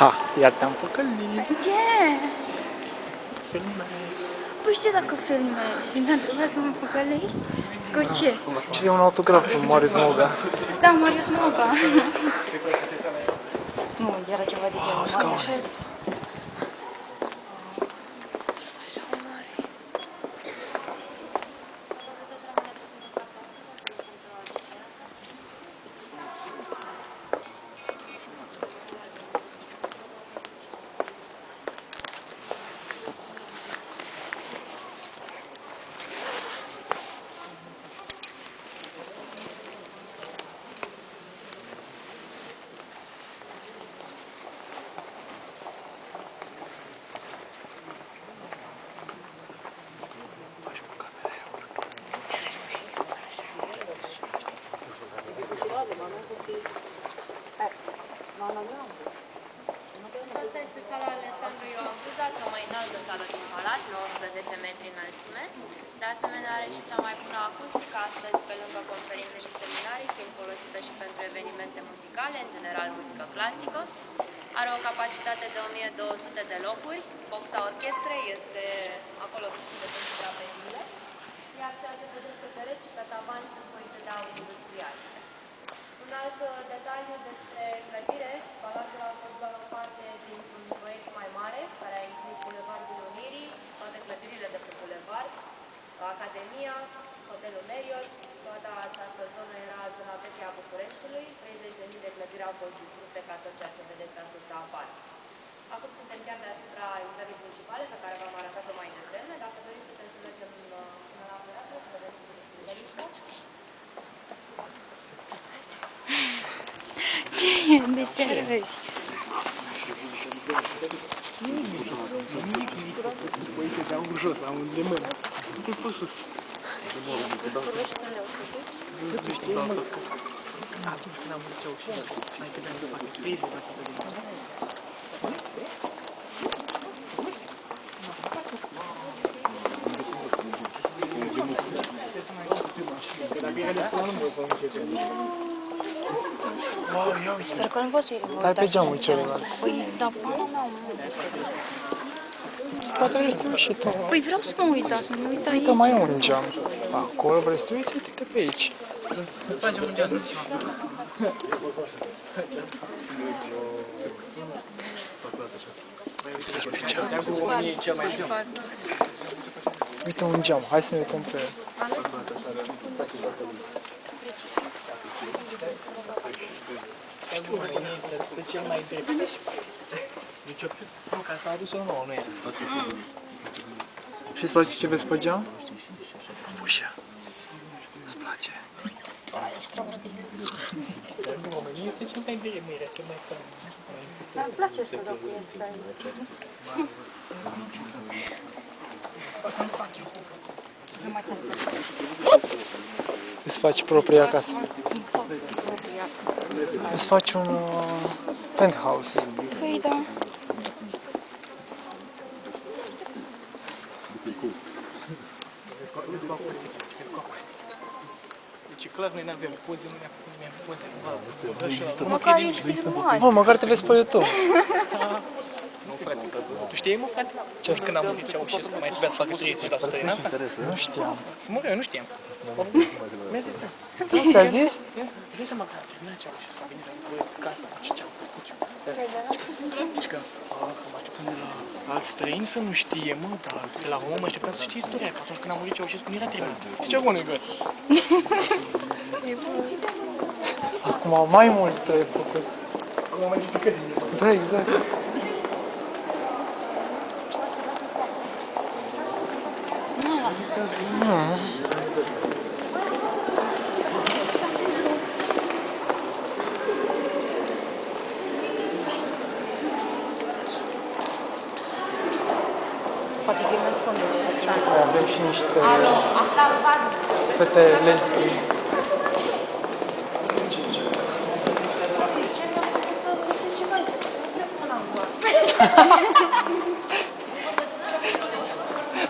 Ha, iar te-am păcălit. Ce? Filmez. Păi știu dacă filmezi, dar trebuia să mă păcălești? Cu ce? Ce e un autograf cu Marius Moga? Da, Marius Moga. Nu, era ceva de genul. Scaus. Aceasta este sala Alexandru Ioan Cuza, cea mai înaltă sală din Palat, 19 metri înălțime. De asemenea, are și cea mai bună acustică, astăzi, pe lângă conferințe și seminarii, fiind folosită și pentru evenimente muzicale, în general muzică clasică. Are o capacitate de 1200 de locuri. Boxa orchestrei este acolo de pentru trapezile, iar ceea ce vedeți pe pereți și pe tavan sunt coite de aur industriale. Un alt detaliu despre clădire, palatul a fost doar o parte dintr-un proiect mai mare, care a inclus Bulevardul Unirii, toate clădirile de pe bulevard, Academia, Hotelul Marriott, toată această zonă era zona veche a Bucureștiului, 30.000 de clădiri au fost distruse ca tot ceea ce vedeți astăzi la apare. Acum suntem chiar deasupra intrării principale, pe care v-am arătat-o mai devreme. Dacă doriți, putem să mergem până la aparatul, să vedem de listă. Ce e? De ce râzi? Păi se dau jos, la un de mână. Nu pot sus. Atunci când am muncit și mai credeam să fac crize, la Sper că nu vă să Hai pe geamul celălalt. Păi, da, pana mea, Poate vrei să te uiți și tu. Păi vreau să mă uitați, să mă uit aici. Uite, mai e un geam. Acolo vrei să te uiți? Uite-te pe aici. Îți facem un geam să zicem Să-și pe geam. cel mai geam. Uite un geam, hai să ne uităm pe el. Este cel mai drept. Deci, nu, ca s-a adus-o nouă, nu e. Și îți place ce vezi pe geam? Ușa. Îți place? Da, extraordinar. În România este cel mai drept, Mirea, cel mai fain. Dar îmi place să locuiesc aici. O să-mi fac eu. Nu mai tare. Îți faci propria casă. Îți faci un penthouse. Păi da. Vezi cu acustic, cu acustic. Deci clar noi n-avem poze, nu ne-am poze cu Măcar ești filmat. Bă, măcar te vezi pe YouTube. Nu, frate, tu știi, mă, frate? Ce? Când am murit Ceaușescu, mai trebuia să facă 30% din asta? Nu știam. Să mă, eu nu știam. Mi-a zis, da. Ți-a zis? Îți dai seama că a terminat Ceaușescu, a venit, a zis, băieți, casa, ce-am făcut eu. Și că, mă așteptam de la alți străini să nu știe, mă, dar de la Roma mă așteptam să știe istoria, că atunci când a murit Ceaușescu nu era terminat. Și ce bun e găt. Acum mai mult trebuie făcut. Acum mai explicat. Da, exact. Poate filmez fondul. Avem și niște fete lesbii.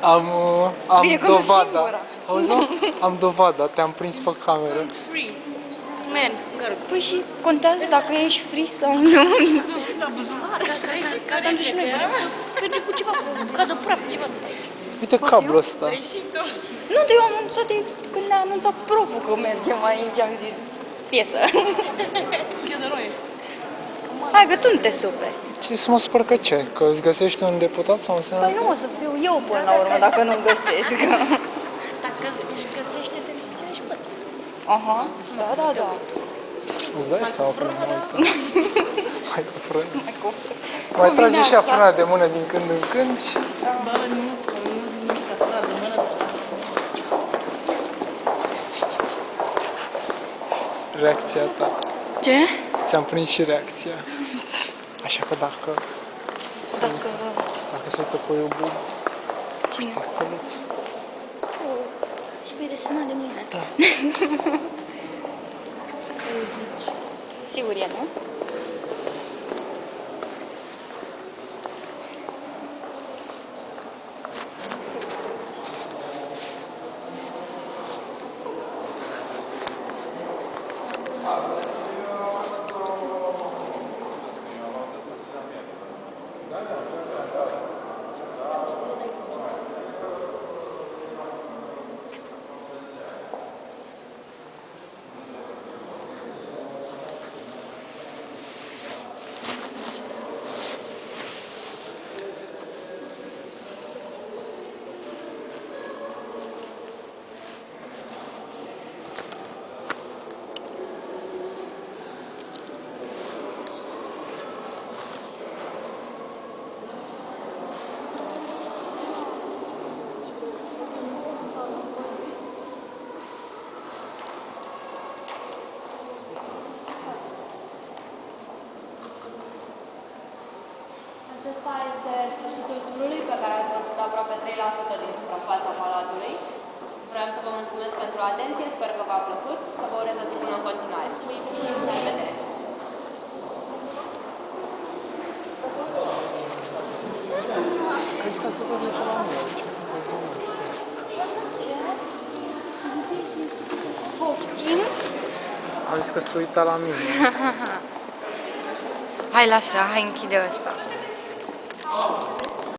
Am Bine, că nu dovada. singura. Auzi, am dovada, te-am prins pe cameră. Free. Man, Păi și contează dacă ești free sau nu. la buzunar. Ca să am zis și noi, merge cu ceva, cu cadă praf, ceva. Uite cablul ăsta. Nu, dar eu am anunțat de când ne-a anunțat proful că mergem aici, am zis piesă. Hai că tu nu te superi. Ce să mă supăr că ce? Că îți găsești un deputat sau un senator? Păi nu o să fiu eu până la urmă dacă nu găsesc. Dacă își găsește, te ține și pe Aha, da. Îți dai seama până mă uită. Hai cu frână. Mai trage și ea frâna de mână din când în când și... Bă, nu zic nimic asta de mână. Reacția ta. Ce? Ți-am prins și reacția. Așa că dacă se uită pe iubit, Cine? căluț. Și vei desena de mine. Da. Sigur e, nu? Acesta este sfârșitul turului pe care ați văzut aproape 3% din suprafața palatului. Vreau să vă mulțumesc pentru atenție, sper că v-a plăcut și să vă urez o zi bună în continuare. La revedere! Cred că să văd la mine. Ce? Poftim? Am zis că se uita la mine. Hai, lasă, hai, închide ăsta.